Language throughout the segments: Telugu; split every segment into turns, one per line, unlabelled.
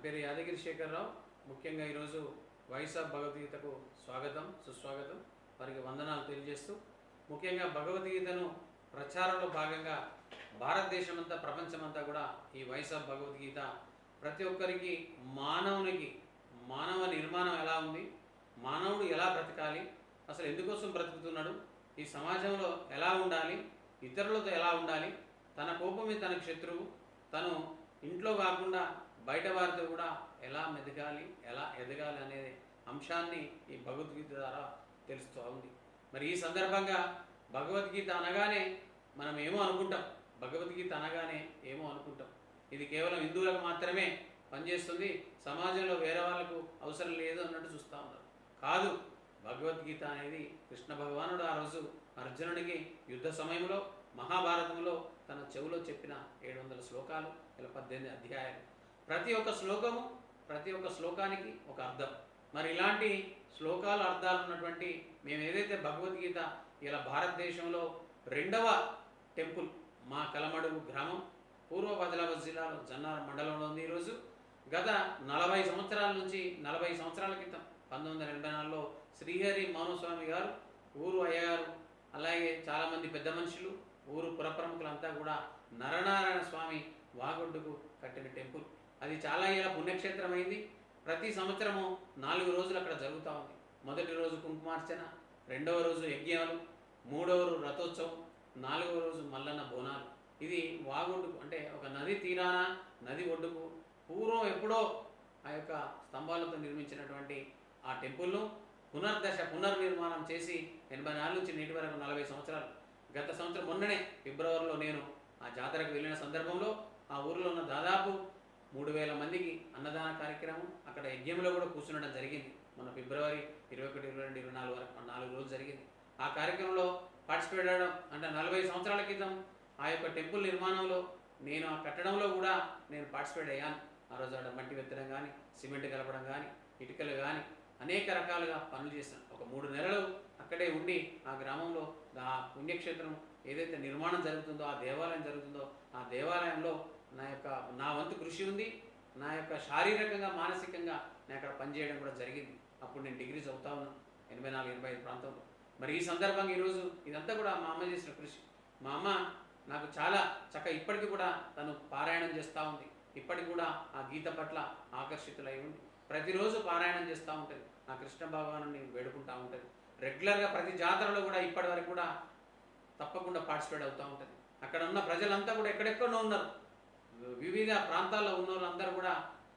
పేరు యాదగిరి శేఖరరావు. ముఖ్యంగా ఈరోజు వాయిస్ ఆఫ్ భగవద్గీతకు స్వాగతం సుస్వాగతం, వారికి వందనాలు తెలియజేస్తూ, ముఖ్యంగా భగవద్గీతను ప్రచారంలో భాగంగా భారతదేశమంతా ప్రపంచమంతా కూడా ఈ వాయిస్ ఆఫ్ భగవద్గీత ప్రతి ఒక్కరికి మానవ నిర్మాణం ఎలా ఉంది, మానవుడు ఎలా బ్రతకాలి, అసలు ఎందుకోసం బ్రతుకుతున్నాడు, ఈ సమాజంలో ఎలా ఉండాలి, ఇతరులతో ఎలా ఉండాలి, తన కోపమే తనకు శత్రువు, తను ఇంట్లో కాకుండా బయట వారితో కూడా ఎలా మెదగాలి, ఎలా ఎదగాలి అనే అంశాన్ని ఈ భగవద్గీత ద్వారా తెలుస్తూ ఉంది. మరి ఈ సందర్భంగా భగవద్గీత అనగానే మనం ఏమో అనుకుంటాం, ఇది కేవలం హిందువులకు మాత్రమే పనిచేస్తుంది, సమాజంలో వేరే వాళ్ళకు అవసరం లేదు అన్నట్టు చూస్తూ ఉన్నారు. కాదు, భగవద్గీత అనేది కృష్ణ భగవానుడు ఆ రోజు అర్జునుడికి యుద్ధ సమయంలో మహాభారతంలో తన చెవులో చెప్పిన 700 శ్లోకాలు, ఇలా 18 అధ్యాయాలు. ప్రతి ఒక్క శ్లోకానికి ఒక అర్థం. మరి ఇలాంటి శ్లోకాలు అర్థాలు ఉన్నటువంటి మేము ఏదైతే భగవద్గీత ఇలా భారతదేశంలో 2వ టెంపుల్ మా కలమడుగు గ్రామం పూర్వ ఆదిలాబాద్ జిల్లాలో జన్నారం మండలంలో ఉంది. ఈరోజు గత 40 సంవత్సరాల నుంచి 40 సంవత్సరాల క్రితం 1984లో శ్రీహరి మౌనస్వామి గారు, ఊరు అయ్యగారు, అలాగే చాలామంది పెద్ద మనుషులు, ఊరు పురప్రముఖులంతా కూడా నరనారాయణ స్వామి వాగొడ్డుకు కట్టిన టెంపుల్. అది చాలా ఇలా పుణ్యక్షేత్రమైంది. ప్రతి సంవత్సరము 4 రోజులు అక్కడ జరుగుతూ ఉంది. మొదటి రోజు కుంకుమార్చన, 2వ రోజు యజ్ఞాలు, 3వ రోజు రథోత్సవం, 4వ రోజు మల్లన్న బోనాలు. ఇది వాగొడ్డుకు అంటే ఒక నది తీరాన, నది ఒడ్డుకు పూర్వం ఎప్పుడో ఆ యొక్క స్తంభాలతో నిర్మించినటువంటి ఆ టెంపుల్ను పునర్నిర్మాణం చేసి 84 నుంచి నేటి వరకు 40 సంవత్సరాలు. గత సంవత్సరం మొన్ననే ఫిబ్రవరిలో నేను ఆ జాతరకు వెళ్ళిన సందర్భంలో ఆ ఊరిలో ఉన్న దాదాపు 3000 మందికి అన్నదాన కార్యక్రమం, అక్కడ యజ్ఞంలో కూడా కూర్చునడం జరిగింది. మన ఫిబ్రవరి 21, 22, 24 వరకు 4 రోజులు జరిగింది. ఆ కార్యక్రమంలో పార్టిసిపేట్ అవ్వడం అంటే 40 సంవత్సరాల క్రితం ఆ యొక్క టెంపుల్ నిర్మాణంలో నేను ఆ కట్టడంలో కూడా నేను పార్టిసిపేట్ అయ్యాను. ఆ రోజు అక్కడ మట్టి వెత్తడం కానీ, సిమెంట్ కలపడం కానీ, ఇటుకలు కానీ అనేక రకాలుగా పనులు చేశాను. ఒక 3 నెలలు అక్కడే ఉండి ఆ గ్రామంలో ఆ పుణ్యక్షేత్రం ఏదైతే నిర్మాణం జరుగుతుందో, ఆ దేవాలయం జరుగుతుందో, ఆ దేవాలయంలో నా వంతు కృషి ఉంది. నా యొక్క శారీరకంగా మానసికంగా నేను అక్కడ పనిచేయడం కూడా జరిగింది. అప్పుడు నేను డిగ్రీ చదువుతా ఉన్నాను 84, 85 ప్రాంతంలో. మరి ఈ సందర్భంగా ఈరోజు ఇదంతా కూడా మా అమ్మ చేసిన కృషి. మా అమ్మ నాకు చాలా ఇప్పటికీ కూడా తను పారాయణం చేస్తూ ఉంది. ఇప్పటికి కూడా ఆ గీత పట్ల ఆకర్షితులై ఉంది. ప్రతిరోజు పారాయణం చేస్తూ ఉంటుంది, ఆ కృష్ణ భగవాను వేడుకుంటూ ఉంటుంది. రెగ్యులర్గా ప్రతి జాతరలో కూడా ఇప్పటి వరకు కూడా తప్పకుండా పార్టిసిపేట్ అవుతూ ఉంటుంది. అక్కడ ఉన్న ప్రజలంతా కూడా ఎక్కడెక్కడో ఉన్నారు, వివిధ ప్రాంతాల్లో ఉన్న వాళ్ళందరూ కూడా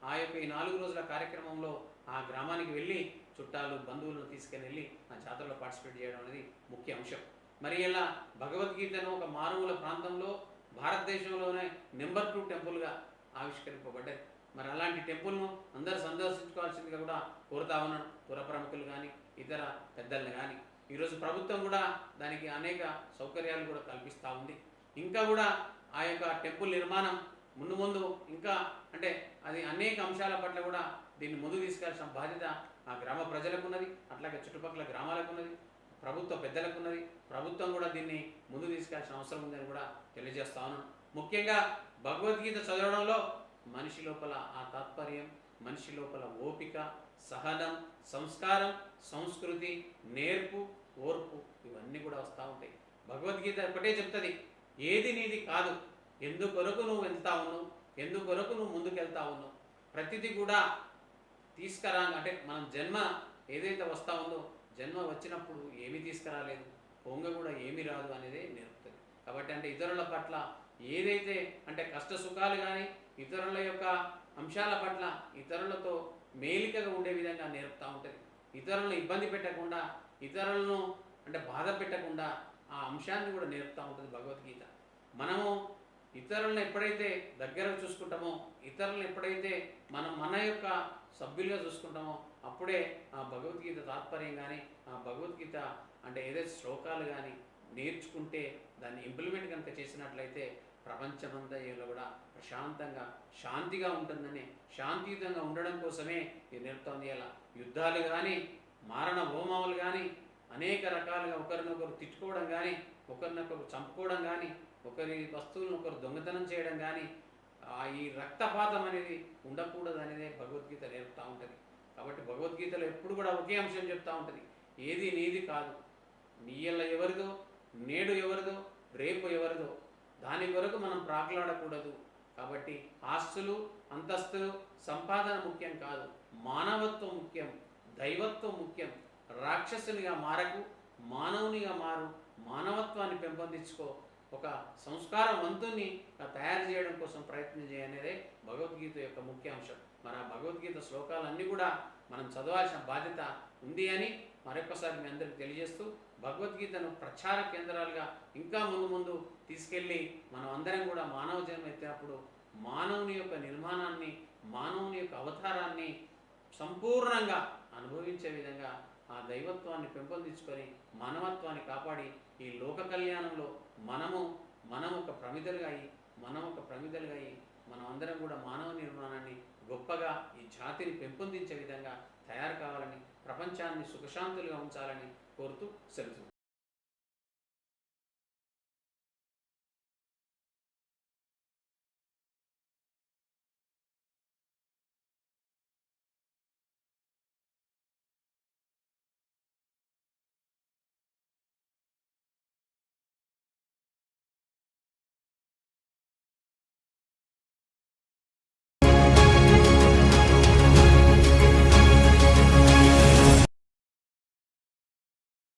ఆ యొక్క ఈ 4 రోజుల కార్యక్రమంలో ఆ గ్రామానికి వెళ్ళి చుట్టాలు బంధువులను తీసుకుని వెళ్ళి ఆ జాతరలో పార్టిసిపేట్ చేయడం అనేది ముఖ్య అంశం. మరి ఇలా భగవద్గీతను ఒక మారుమూల ప్రాంతంలో భారతదేశంలోనే నెంబర్ 2 టెంపుల్గా ఆవిష్కరింపబడ్డది. మరి అలాంటి టెంపుల్ను అందరూ సందర్శించుకోవాల్సిందిగా కూడా కోరుతా ఉన్నాను, పుర ప్రముఖులు కానీ ఇతర పెద్దలను కానీ. ఈరోజు ప్రభుత్వం కూడా దానికి అనేక సౌకర్యాలు కూడా కల్పిస్తూ ఉంది. ఇంకా కూడా ఆ యొక్క టెంపుల్ నిర్మాణం ముందు ఇంకా అంటే అది అనేక అంశాల పట్ల కూడా దీన్ని ముందు తీసుకెళ్లాల్సిన బాధ్యత ఆ గ్రామ ప్రజలకు ఉన్నది, అట్లాగే చుట్టుపక్కల గ్రామాలకు ఉన్నది, ప్రభుత్వ పెద్దలకు ఉన్నది. ప్రభుత్వం కూడా దీన్ని ముందు తీసుకెళ్లాల్సిన అవసరం ఉందని కూడా తెలియజేస్తా ఉన్నాను. ముఖ్యంగా భగవద్గీత చదవడంలో మనిషి లోపల ఆ తాత్పర్యం, మనిషి లోపల ఓపిక, సహనం, సంస్కారం, సంస్కృతి, నేర్పు, ఓర్పు ఇవన్నీ కూడా వస్తూ ఉంటాయి. భగవద్గీత ఒకటే చెప్తుంది, ఏది నీది కాదు, ఎందుకొరకు నువ్వు వెళ్తా ఉన్నావు, ఎందుకొరకు నువ్వు ముందుకెళ్తా ఉన్నావు, ప్రతిదీ కూడా తీసుకురా. అంటే మనం జన్మ ఏదైతే వస్తూ ఉందో, జన్మ వచ్చినప్పుడు ఏమీ తీసుకురాలేదు, పొంగ కూడా ఏమీ రాదు అనేదే నేర్పుతుంది. కాబట్టి అంటే ఇతరుల పట్ల ఏదైతే అంటే కష్ట సుఖాలు కానీ ఇతరుల యొక్క అంశాల పట్ల ఇతరులతో మేలికగా ఉండే విధంగా నేర్పుతూ ఉంటుంది. ఇతరులను ఇబ్బంది పెట్టకుండా, ఇతరులను అంటే బాధ పెట్టకుండా ఆ అంశాన్ని కూడా నేర్పుతూ ఉంటుంది భగవద్గీత. మనము ఇతరులను ఎప్పుడైతే దగ్గరకు చూసుకుంటామో, ఇతరులను ఎప్పుడైతే మన యొక్క సభ్యులుగా చూసుకుంటామో, అప్పుడే ఆ భగవద్గీత తాత్పర్యం కానీ ఆ భగవద్గీత అంటే ఏదైతే శ్లోకాలు కానీ నేర్చుకుంటే దాన్ని ఇంప్లిమెంట్ కనుక చేసినట్లయితే ప్రపంచమంతా కూడా ప్రశాంతంగా శాంతిగా ఉంటుందని, శాంతియుతంగా ఉండడం కోసమే ఇది నేర్పుతోంది. అలా యుద్ధాలు కానీ, మారణ హోమాలు కానీ, అనేక రకాలుగా ఒకరినొకరు తిట్టుకోవడం కానీ, ఒకరినొకరు చంపుకోవడం కానీ, ఒకరి వస్తువులను ఒకరు దొంగతనం చేయడం కానీ, ఈ రక్తపాతం అనేది ఉండకూడదు అనేదే భగవద్గీత నేర్పుతూ ఉంటుంది. కాబట్టి భగవద్గీతలో ఎప్పుడు కూడా ఒకే అంశం చెప్తూ ఉంటుంది, ఏది నీది కాదు, నీయల్ల ఎవరిదో, నేడు ఎవరిదో, రేపు ఎవరిదో, దాని వరకు మనం ప్రాకులాడకూడదు. కాబట్టి ఆస్తులు, అంతస్తులు, సంపాదన ముఖ్యం కాదు, మానవత్వం ముఖ్యం, దైవత్వం ముఖ్యం. రాక్షసునిగా మారకు, మానవునిగా మారు, మానవత్వాన్ని పెంపొందించుకో, ఒక సంస్కారవంతుని తయారు చేయడం కోసం ప్రయత్నం చేయనేదే భగవద్గీత యొక్క ముఖ్య అంశం. మరి ఆ భగవద్గీత శ్లోకాలన్నీ కూడా మనం చదవాల్సిన బాధ్యత ఉంది అని మరొకసారి మీ అందరికీ తెలియజేస్తూ, భగవద్గీతను ప్రచార కేంద్రాలుగా ఇంకా ముందు ముందు తీసుకెళ్ళి మనం అందరం కూడా మానవ జన్మ ఎత్తినప్పుడు మానవుని యొక్క నిర్మాణాన్ని, మానవుని యొక్క అవతారాన్ని సంపూర్ణంగా అనుభవించే విధంగా ఆ దైవత్వాన్ని పెంపొందించుకొని మానవత్వాన్ని కాపాడి ఈ లోక కళ్యాణంలో మనం ఒక ప్రమిదలుగా అయ్యి మనం అందరం కూడా మానవ నిర్మాణాన్ని గొప్పగా ఈ జాతిని పెంపొందించే విధంగా తయారు కావాలని, ప్రపంచాన్ని సుఖశాంతులుగా ఉంచాలని కోరుతూ సెలవు.